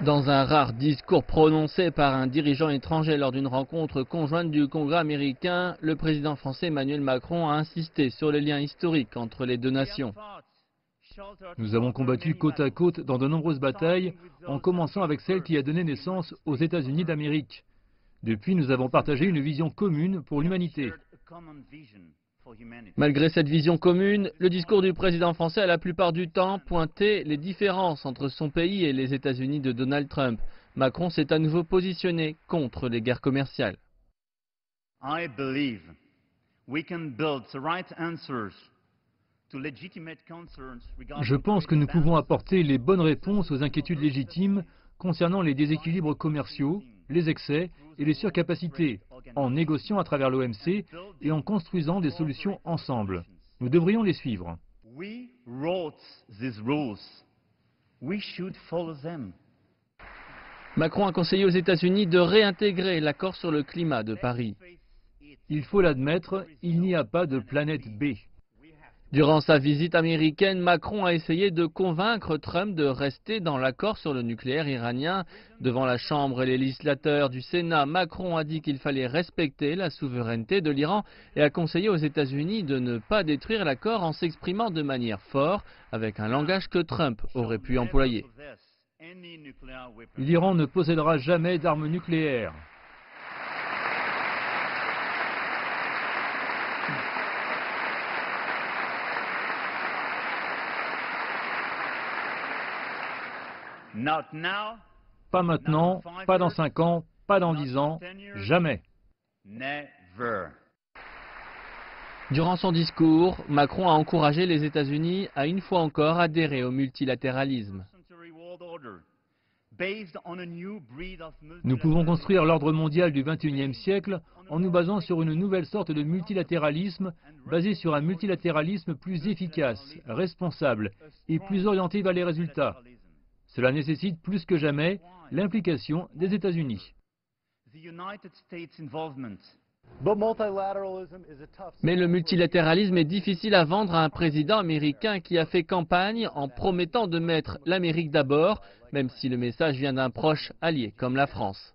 Dans un rare discours prononcé par un dirigeant étranger lors d'une rencontre conjointe du Congrès américain, le président français Emmanuel Macron a insisté sur les liens historiques entre les deux nations. Nous avons combattu côte à côte dans de nombreuses batailles, en commençant avec celle qui a donné naissance aux États-Unis d'Amérique. Depuis, nous avons partagé une vision commune pour l'humanité. Malgré cette vision commune, le discours du président français a la plupart du temps pointé les différences entre son pays et les États-Unis de Donald Trump. Macron s'est à nouveau positionné contre les guerres commerciales. Je pense que nous pouvons apporter les bonnes réponses aux inquiétudes légitimes concernant les déséquilibres commerciaux, les excès et les surcapacités, en négociant à travers l'OMC et en construisant des solutions ensemble. Nous devrions les suivre. Macron a conseillé aux États-Unis de réintégrer l'accord sur le climat de Paris. Il faut l'admettre, il n'y a pas de planète B. Durant sa visite américaine, Macron a essayé de convaincre Trump de rester dans l'accord sur le nucléaire iranien. Devant la Chambre et les législateurs du Sénat, Macron a dit qu'il fallait respecter la souveraineté de l'Iran et a conseillé aux États-Unis de ne pas détruire l'accord en s'exprimant de manière forte, avec un langage que Trump aurait pu employer. L'Iran ne possédera jamais d'armes nucléaires. Pas maintenant, pas dans 5 ans, pas dans 10 ans, jamais. Durant son discours, Macron a encouragé les États-Unis à une fois encore adhérer au multilatéralisme. Nous pouvons construire l'ordre mondial du XXIe siècle en nous basant sur une nouvelle sorte de multilatéralisme basé sur un multilatéralisme plus efficace, responsable et plus orienté vers les résultats. Cela nécessite plus que jamais l'implication des États-Unis. Mais le multilatéralisme est difficile à vendre à un président américain qui a fait campagne en promettant de mettre l'Amérique d'abord, même si le message vient d'un proche allié comme la France.